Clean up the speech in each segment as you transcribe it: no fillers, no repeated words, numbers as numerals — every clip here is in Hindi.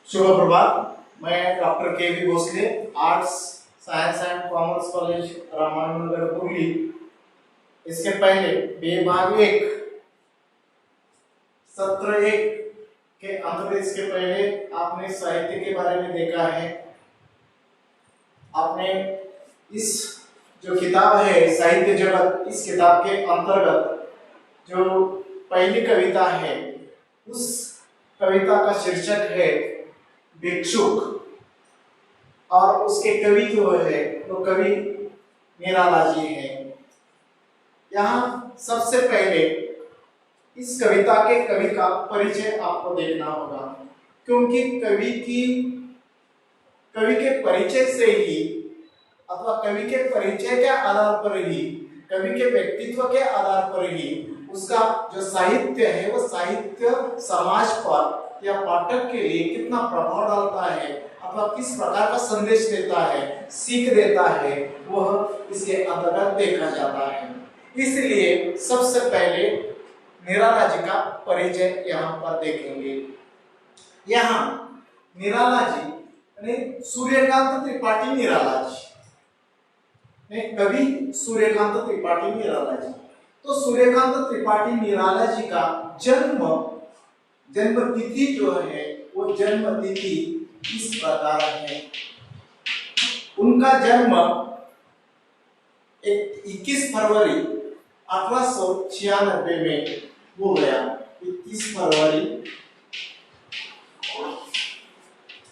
शुभ प्रभात। मैं doctor K V Bhosale, arts science and commerce college Ramanagar Puri. इसके पहले विभाग 1 सत्र 1 के अंत में इसके पहले आपने साहित्य के बारे में देखा है। आपने इस जो किताब है साहित्य जगत, इस किताब के अंतर्गत जो पहली कविता है उस कविता का शीर्षक है भिक्षुक, और उसके कवि जो है वो कवि निराला जी हैं। यहाँ सबसे पहले इस कविता के कवि का परिचय आपको देखना होगा, क्योंकि कवि के परिचय से ही अथवा कवि के परिचय के आधार पर ही, कवि के व्यक्तित्व के आधार पर ही उसका जो साहित्य है वो साहित्य समाज पर या पाठक के लिए कितना प्रभाव डालता है अथवा किस प्रकार का संदेश देता है, सीख देता है, वह इसके अंतर्गत देखा जाता है। इसलिए सबसे पहले निराला जी का परिचय यहाँ पर देखेंगे। यहाँ निराला जी यानी सूर्यकांत त्रिपाठी निराला जी, कवि सूर्यकांत त्रिपाठी निराला जी। तो सूर्यकांत त्रिपाठी निराला जी का जन्म तिथि जो है वो जन्म तिथि इस प्रकार है। उनका जन्म 21 फरवरी 1896 में हो गया। 21 फरवरी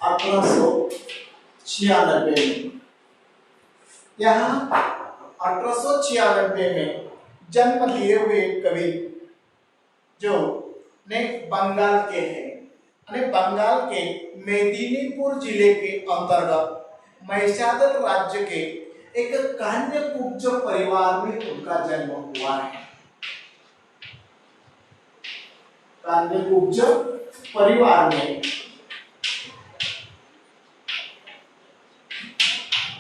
1896 में। यहाँ 1896 में जन्म लिए हुए कवि जो ने बंगाल के हैं, बंगाल के मेदिनीपुर जिले के अंतर्गत महिषादल राज्य के एक कान्यकुब्ज परिवार में उनका जन्म हुआ है। कान्यकुब्ज परिवार में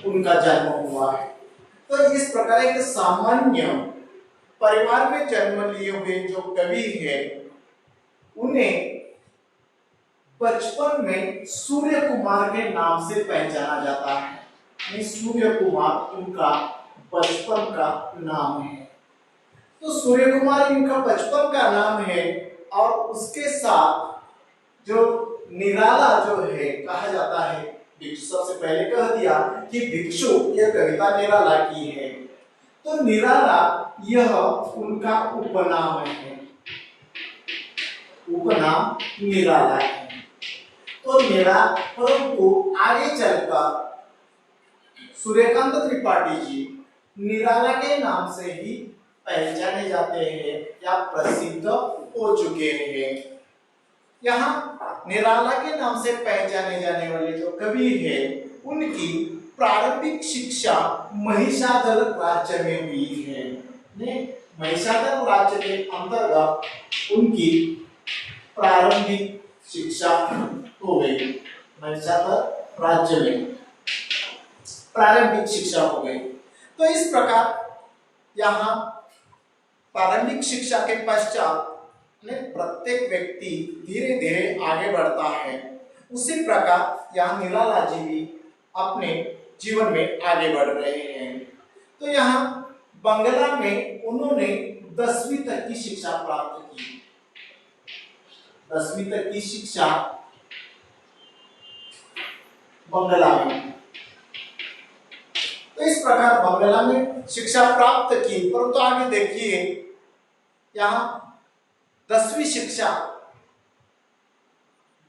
उनका जन्म हुआ है। तो इस प्रकार एक सामान्य परिवार में जन्म लिए हुए जो कवि है उन्हें बचपन में सूर्य कुमार के नाम से पहचाना जाता है। सूर्य कुमार उनका बचपन का नाम है। तो सूर्य कुमार इनका बचपन का नाम है, और उसके साथ जो निराला जो है कहा जाता है, सबसे पहले कह दिया कि भिक्षु यह कविता निराला की है। तो निराला यह उनका उपनाम है, उपनाम निराला है। तो परंतु आगे चलकर सूर्यकांत त्रिपाठी जी निराला के नाम से ही पहचाने जाते हैं या प्रसिद्ध हो चुके हैं। यहाँ निराला के नाम से पहचाने जाने वाले जो कवि है उनकी प्रारंभिक शिक्षा महिषादल राज्य में हुई है। महिषादल राज्य के अंतर्गत उनकी प्रारंभिक शिक्षा हो गई। महिषादल राज्य में प्रारंभिक शिक्षा हो गई। तो इस प्रकार यहाँ प्रारंभिक शिक्षा के पश्चात प्रत्येक व्यक्ति धीरे धीरे आगे बढ़ता है। उसी प्रकार यहाँ निराला जी भी अपने जीवन में आगे बढ़ रहे हैं। तो यहाँ बंगला में उन्होंने 10वीं तक की शिक्षा प्राप्त की। 10वीं तक की शिक्षा बंगला में। तो इस प्रकार बंगला में शिक्षा प्राप्त की, परंतु आगे देखिए यहाँ 10वीं शिक्षा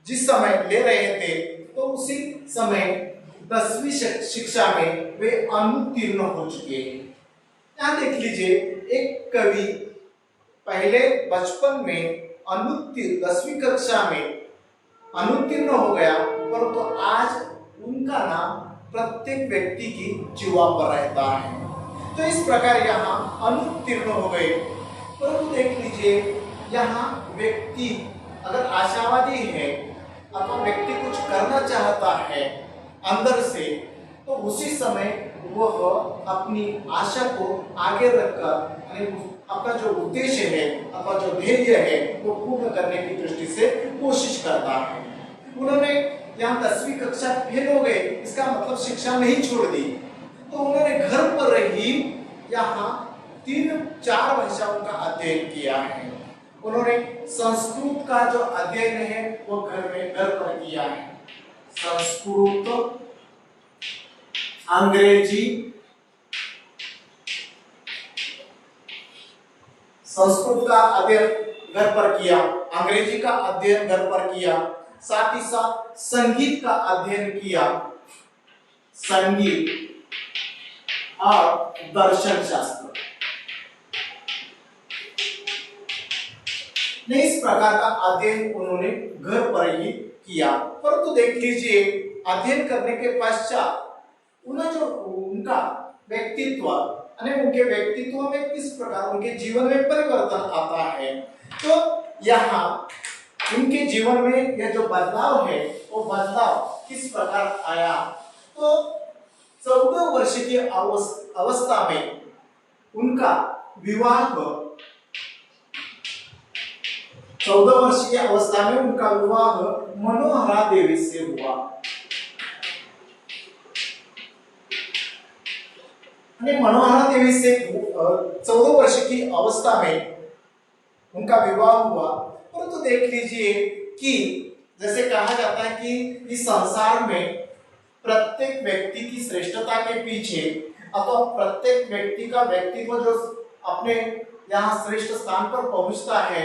जिस समय ले रहे थे तो उसी समय 10वीं शिक्षा में वे अनुत्तीर्ण हो चुके हैं। यहाँ देख लीजिए, एक कवि पहले बचपन में 10वीं कक्षा में अनुत्तीर्ण हो गया, परंतु आज उनका नाम प्रत्येक व्यक्ति की जीवा पर रहता है। तो इस प्रकार यहाँ अनुत्तीर्ण हो गए। परंतु देख लीजिए, यहाँ व्यक्ति अगर आशावादी है अथवा व्यक्ति कुछ करना चाहता है अंदर से, तो उसी समय वह अपनी आशा को आगे रखकर अपना जो उद्देश्य है अथवा जो ध्येय है वो पूर्ण करने की दृष्टि से कोशिश करता है। उन्होंने यहाँ 10वीं कक्षा फेल हो गए, इसका मतलब शिक्षा नहीं छोड़ दी, तो उन्होंने घर पर ही यहाँ 3-4 भाषाओं का अध्ययन किया है। उन्होंने संस्कृत का जो अध्ययन है वो घर पर किया है। संस्कृत, अंग्रेजी, संस्कृत का अध्ययन घर पर किया, अंग्रेजी का अध्ययन घर पर किया, साथ ही साथ संगीत का अध्ययन किया, संगीत और दर्शन शास्त्र। इस प्रकार का अध्ययन उन्होंने घर पर ही किया। परंतु देख लीजिए, अध्ययन करने के पश्चात उनका व्यक्तित्व, उनके व्यक्तित्व में किस प्रकार उनके जीवन में परिवर्तन आता है, तो यहाँ उनके जीवन में यह जो बदलाव है वो बदलाव किस प्रकार आया, तो 14 वर्ष की अवस्था में उनका विवाह 14 वर्ष की अवस्था में उनका विवाह मनोहरा देवी से हुआ। मनोहरा देवी से 14 वर्ष की अवस्था में उनका विवाह हुआ। परंतु देख लीजिए कि जैसे कहा जाता है कि इस संसार में प्रत्येक व्यक्ति की श्रेष्ठता के पीछे अथवा प्रत्येक व्यक्ति का व्यक्तित्व जो अपने यहाँ श्रेष्ठ स्थान पर पहुंचता है,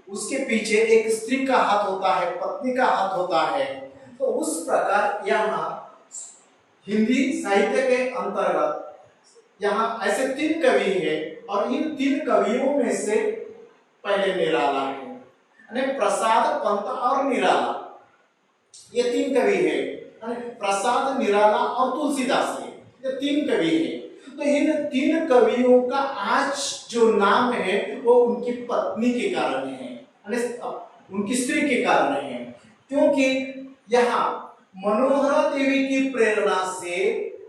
उसके पीछे एक स्त्री का हाथ होता है, पत्नी का हाथ होता है। तो उस प्रकार यहाँ हिंदी साहित्य के अंतर्गत यहाँ ऐसे 3 कवि हैं और इन 3 कवियों में से पहले निराला है, प्रसाद, पंत और निराला, ये 3 कवि हैं। प्रसाद, निराला और तुलसीदास, ये 3 कवि हैं। तो इन 3 कवियों का आज जो नाम है वो उनकी पत्नी के कारण है, उनकी स्त्री के कारण है, क्योंकि यहाँ मनोहरा देवी की प्रेरणा से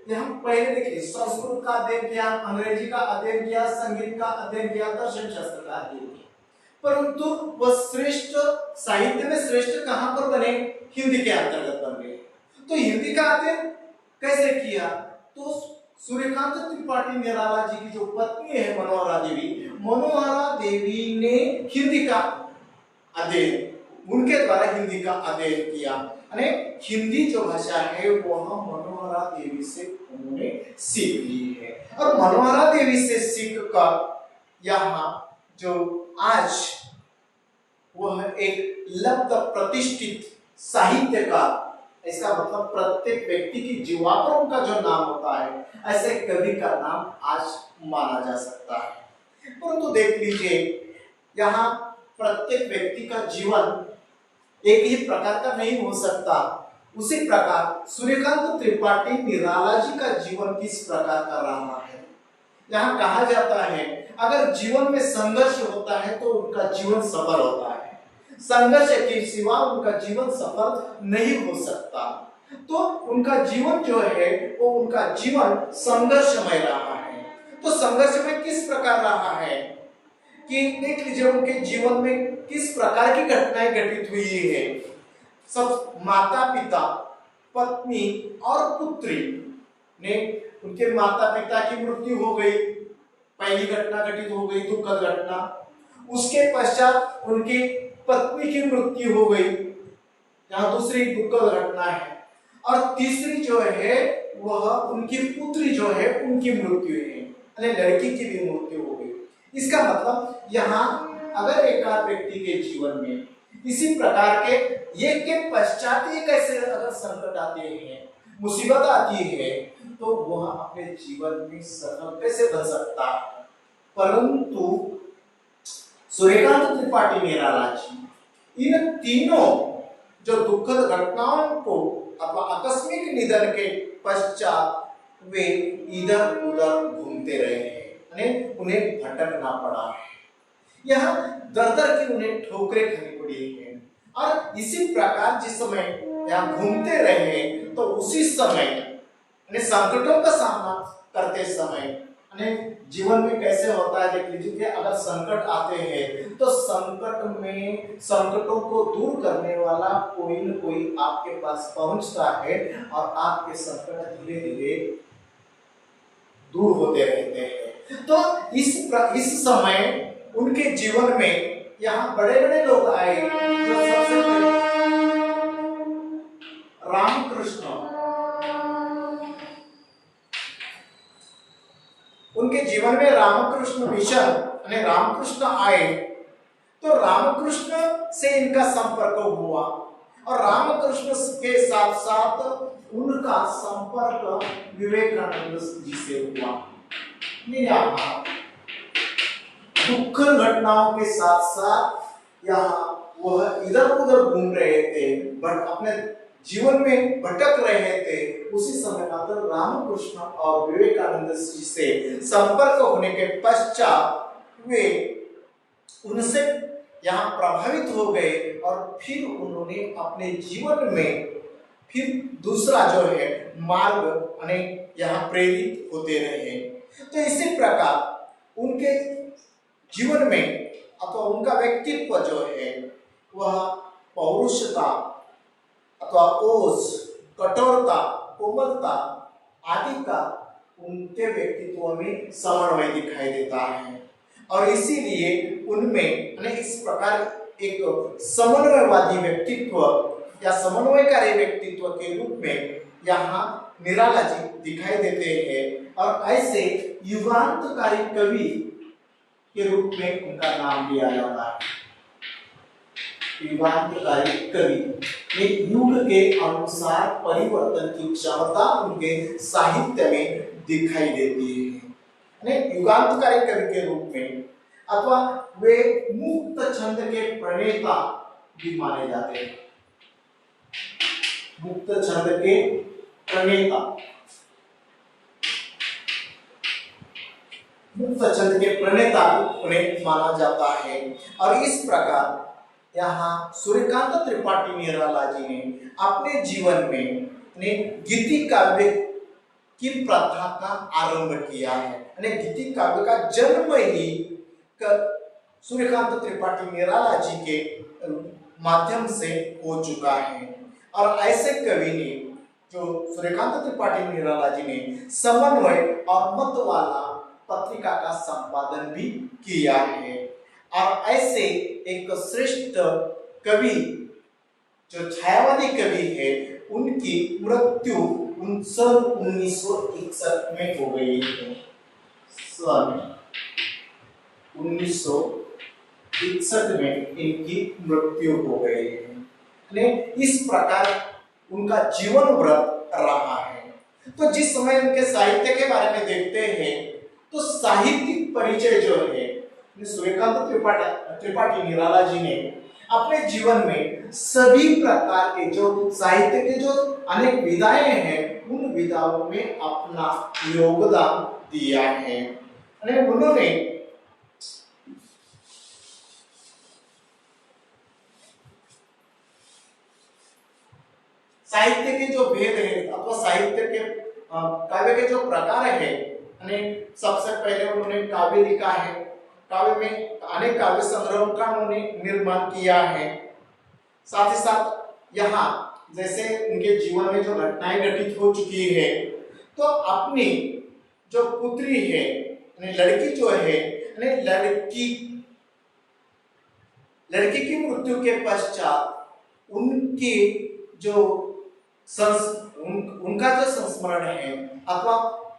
यहाँ पहले देखिए संस्कृत का अध्ययन किया, अंग्रेजी का अध्ययन किया, संगीत का अध्ययन किया, दर्शन शास्त्र का अध्ययन किया, परंतु वह श्रेष्ठ साहित्य में श्रेष्ठ कहां पर बने? हिंदी के अंतर्गत बन गए। तो हिंदी का अध्ययन कैसे किया? तो सूर्यकांत त्रिपाठी निराला जी की जो पत्नी है मनोहरा देवी ने हिंदी का अध्ययन, उनके द्वारा हिंदी का अध्ययन किया। हिंदी जो भाषा है वह मनोहरा देवी से उन्होंने सीख ली है, और मनोहरा देवी से सीख कर यहाँ जो आज वह एक लब्ध प्रतिष्ठित साहित्य का, इसका मतलब प्रत्येक व्यक्ति की जीवा पर उनका जो नाम होता है, ऐसे कवि का नाम आज माना जा सकता है। परंतु देख लीजिए यहाँ प्रत्येक व्यक्ति का जीवन एक ही प्रकार का नहीं हो सकता। उसी प्रकार सूर्यकांत त्रिपाठी निराला जी का जीवन किस प्रकार का रहा है। यहाँ कहा जाता है अगर जीवन में संघर्ष होता है तो उनका जीवन सफल होता है, संघर्ष के सिवा उनका जीवन सफल नहीं हो सकता। तो उनका जीवन जो है वो उनका जीवन संघर्षमय रहा है। तो संघर्ष में किस प्रकार रहा है कि देख लीजिए उनके जीवन में किस प्रकार की घटनाएं घटित हुई है। सब माता पिता, पत्नी और पुत्री ने, उनके माता पिता की मृत्यु हो गई, पहली घटना घटित हो गई, दुखद घटना। उसके पश्चात उनकी पत्नी की मृत्यु हो गई, यहाँ दूसरी दुखद घटना है। और तीसरी जो है वह उनकी पुत्री जो है उनकी मृत्यु है, यानी लड़की की भी मृत्यु हो गई। इसका मतलब यहाँ अगर एक व्यक्ति के जीवन में इसी प्रकार के एक के पश्चात एक ऐसे अगर संकट आते हैं, मुसीबत आती है, तो वह अपने जीवन में सफल कैसे बन सकता है। परंतु सूर्यकांत त्रिपाठी निराला जी इन तीनों जो दुखद घटनाओं को अथवा आकस्मिक निधन के पश्चात वे इधर उधर घूमते रहे हैं, उन्हें भटकना पड़ा है, यहाँ दर दर की उन्हें ठोकरें खानी पड़ी है। और इसी प्रकार जिस समय यहाँ घूमते रहे तो उसी समय संकटों का सामना करते समय जीवन में कैसे होता है, देख लीजिए अगर संकट आते हैं तो संकट में संकटों को दूर करने वाला कोई न कोई आपके पास पहुंचता है और आपके संकट धीरे धीरे दूर होते रहते हैं। तो इस समय उनके जीवन में यहाँ बड़े बड़े लोग आए, जो सबसे पहले रामकृष्ण, उनके जीवन में रामकृष्ण मिशन यानी रामकृष्ण आए, तो रामकृष्ण से इनका संपर्क हुआ और रामकृष्ण के साथ साथ उनका संपर्क विवेकानंद जी से हुआ। यहाँ दुख घटनाओं के साथ साथ यहाँ वह इधर उधर घूम रहे थे, बट अपने जीवन में भटक रहे थे। उसी समय मात्र रामकृष्ण और विवेकानंद जी से संपर्क होने के पश्चात वे उनसे यहाँ प्रभावित हो गए और फिर उन्होंने अपने जीवन में फिर दूसरा जो है मार्ग यानी यहाँ प्रेरित होते रहे। तो इसी प्रकार उनके जीवन में अथवा उनका व्यक्तित्व जो है वह पौरुषता अथवा ओज, कठोरता, कोमलता आदि का उनके व्यक्तित्व में समन्वय दिखाई देता है और इसीलिए उनमें इस प्रकार एक समन्वयवादी व्यक्तित्व या समन्वयकारी व्यक्तित्व के रूप में यहाँ निराला जी दिखाई देते हैं और ऐसे युगांतकारी कवि के रूप में उनका नाम लिया जाता है। युगांतकारी कवि एक युग के अनुसार परिवर्तन की क्षमता उनके साहित्य में दिखाई देती है। युगांतकारी कवि के रूप में अथवा वे मुक्त छंद के प्रणेता भी माने जाते हैं। मुक्त छंद के प्रणेता, मुक्त छंद के प्रणेता उन्हें माना जाता है और इस प्रकार यहाँ सूर्यकांत त्रिपाठी निराला जी ने अपने जीवन में गीति काव्य की प्रथा का आरंभ किया है। गीति काव्य का जन्म ही सूर्यकांत त्रिपाठी निराला जी के माध्यम से हो चुका है और ऐसे कवि ने जो सूर्यकांत त्रिपाठी निराला जी ने समन्वय और मतवाला पत्रिका का संपादन भी किया है और ऐसे एक श्रेष्ठ कवि जो छायावादी कवि है उनकी मृत्यु 1961 में हो गई है। सन 1961 में इनकी मृत्यु हो गई है। इस प्रकार उनका जीवन व्रत रहा है। तो जिस समय उनके साहित्य के बारे में देखते हैं तो साहित्यिक परिचय जो है सूर्यकांत त्रिपाठी निराला जी ने अपने जीवन में सभी प्रकार के जो साहित्य के जो अनेक विधाएं हैं उन विधाओं में अपना योगदान दिया है। उन्होंने साहित्य के जो भेद है अथवा साहित्य के काव्य के जो प्रकार है, सबसे पहले उन्होंने काव्य लिखा है। काव्य में अनेक काव्य संग्रहों का उन्होंने निर्माण किया है। साथ ही साथ यहाँ जैसे उनके जीवन में जो घटनाएं घटित हो चुकी है तो अपनी जो पुत्री है लड़की जो है लड़की की मृत्यु के पश्चात उनकी जो उनका जो संस्मरण है अथवा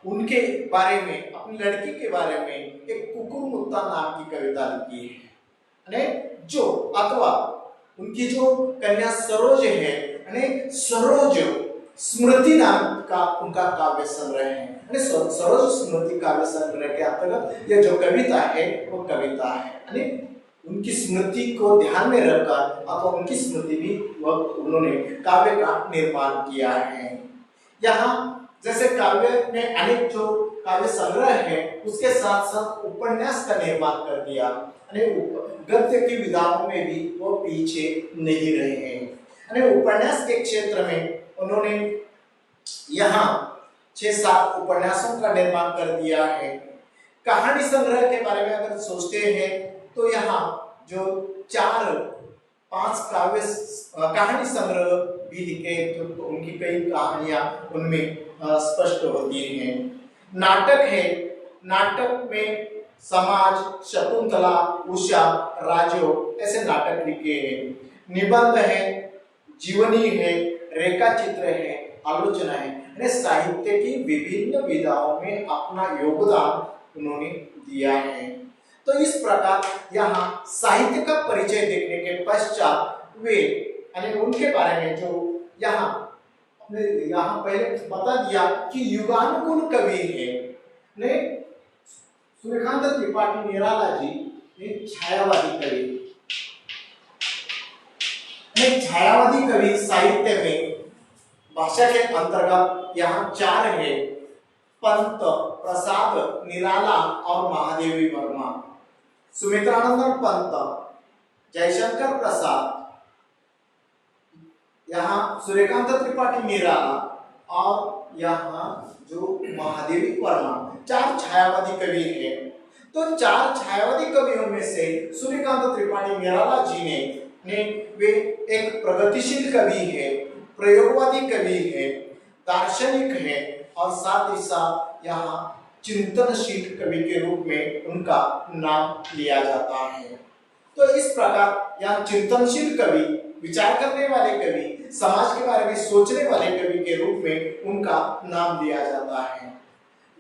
उनके बारे में अपनी लड़की के बारे में एक कुकुर मुत्ता नाम की कविता लिखी है जो अथवा उनकी जो कन्या सरोज है सरोज स्मृति नाम का उनका काव्य संग्रह है। सरोज स्मृति काव्य संग्रह के अंतर्गत यह जो कविता है वो कविता है उनकी स्मृति को ध्यान में रखकर अथवा उनकी स्मृति भी उन्होंने काव्य का निर्माण किया है। यहाँ जैसे काव्य में अनेक जो काव्य संग्रह है उसके साथ साथ उपन्यास का निर्माण कर दिया। गद्य की विधाओं में भी वो पीछे नहीं रहे हैं। उपन्यास के क्षेत्र में उन्होंने यहाँ 6-7 उपन्यासों का निर्माण कर दिया है। कहानी संग्रह के बारे में अगर सोचते हैं तो यहाँ जो 4-5 कहानी संग्रह भी लिखे, जो उनकी कई कहानियां उनमें स्पष्ट होती हैं। नाटक है, नाटक में समाज, शकुंतला, उषा, राजो ऐसे नाटक लिखे हैं। निबंध है, जीवनी है, रेखा चित्र है, आलोचना है। साहित्य की विभिन्न विधाओं में अपना योगदान उन्होंने दिया है। तो इस प्रकार यहाँ साहित्य का परिचय देखने के पश्चात वे उनके बारे में जो यहाँ पहले बता दिया कि युगानुकूल कवि है। सूर्यकांत त्रिपाठी निराला जी एक छायावादी कवि, छायावादी कवि साहित्य में भाषा के अंतर्गत यहाँ 4 है: पंत, प्रसाद, निराला और महादेवी वर्मा। सुमित्रानंद पंत, जयशंकर प्रसाद, यहाँ सूर्यकांत त्रिपाठी निराला और यहाँ जो महादेवी वर्मा, 4 छायावादी कवि हैं। तो 4 छायावादी कवियों में से सूर्यकांत त्रिपाठी निराला जी ने वे एक प्रगतिशील कवि है, प्रयोगवादी कवि है, दार्शनिक है और साथ ही साथ यहाँ चिंतनशील कवि के रूप में उनका नाम लिया जाता है। तो इस प्रकार यहाँ चिंतनशील कवि, विचार करने वाले कवि, समाज के बारे में सोचने वाले कवि के रूप में उनका नाम लिया जाता है।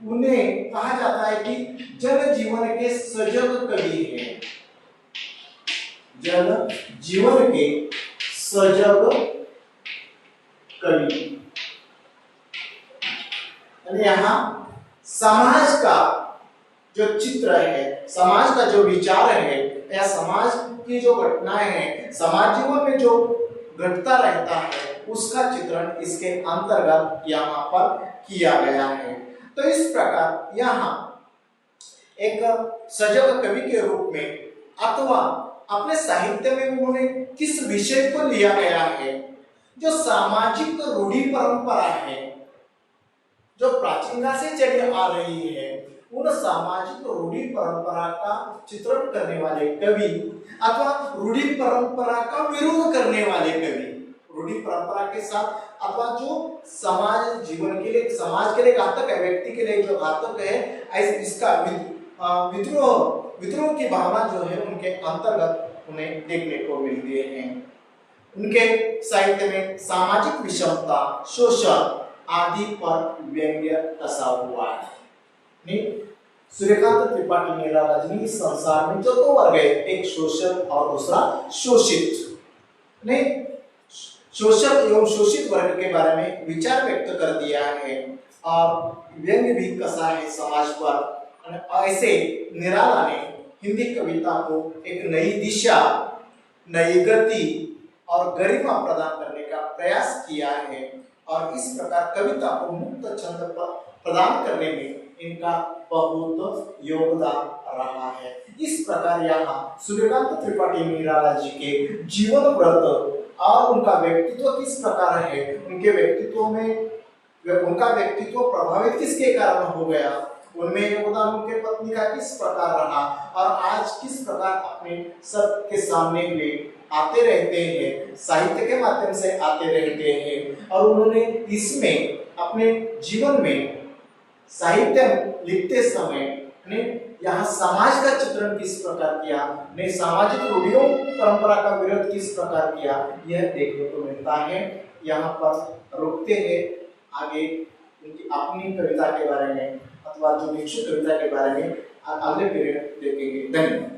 उन्हें कहा जाता है कि जन जीवन के सजग कवि हैं, जन जीवन के सजग कवि। यहाँ समाज का जो चित्र है, समाज का जो विचार है या समाज की जो घटनाएं हैं, समाज जीवन में जो घटता रहता है, उसका चित्रण इसके अंतर्गत यहाँ पर किया गया है। तो इस प्रकार यहाँ एक सजग कवि के रूप में अथवा अपने साहित्य में उन्होंने किस विषय को लिया गया है, जो सामाजिक रूढ़ी परंपरा है, जो प्राचीन काल से चली आ रही है, उन सामाजिक रूढ़ी परंपरा का चित्रण करने वाले कवि अथवा रूढ़ी परंपरा का विरोध करने वाले कवि, रूढ़ी परंपरा के साथ अथवा जो समाज जीवन के लिए, समाज के लिए घातक है, व्यक्ति के लिए जो घातक है, ऐसे इसका विद्रोह की भावना जो है उनके अंतर्गत उन्हें देखने को मिलती है। उनके साहित्य में सामाजिक विषमता, शोषण आदि पर व्यंग्य कसा हुआ है। सूर्यकांत त्रिपाठी निराला जी इस संसार में जो 2 वर्ग है, एक शोषक और दूसरा शोषित। शोषक एवं शोषित वर्ग के बारे में विचार व्यक्त कर दिया है और व्यंग्य भी कसा है समाज पर। ऐसे निराला ने हिंदी कविता को एक नई दिशा, नई गति और गरिमा प्रदान करने का प्रयास किया है और इस प्रकार कविता को मुक्त छंद पर प्रदान करने में इनका बहुत योगदान रहा है। इस प्रकार यहाँ सूर्यकांत त्रिपाठी निराला जी के जीवन व्रत और उनका व्यक्तित्व किस प्रकार है, उनके व्यक्तित्व में उनका व्यक्तित्व प्रभावित किसके कारण हो गया, उनमें योगदान उनके पत्नी का किस प्रकार रहा और आज किस प्रकार अपने सबके सामने वे आते रहते हैं, साहित्य के माध्यम से आते रहते हैं और उन्होंने इसमें अपने जीवन में साहित्य लिखते समय ने यहाँ समाज का चित्रण किस प्रकार किया, ने सामाजिक रूढ़ियों परंपरा का विरोध किस प्रकार किया, यह देखने को मिलता है। यहाँ पर रुकते हैं, आगे उनकी अपनी कविता के बारे में अथवा जो भिक्षु कविता के बारे में अगले पीरियड देखेंगे। धन्यवाद।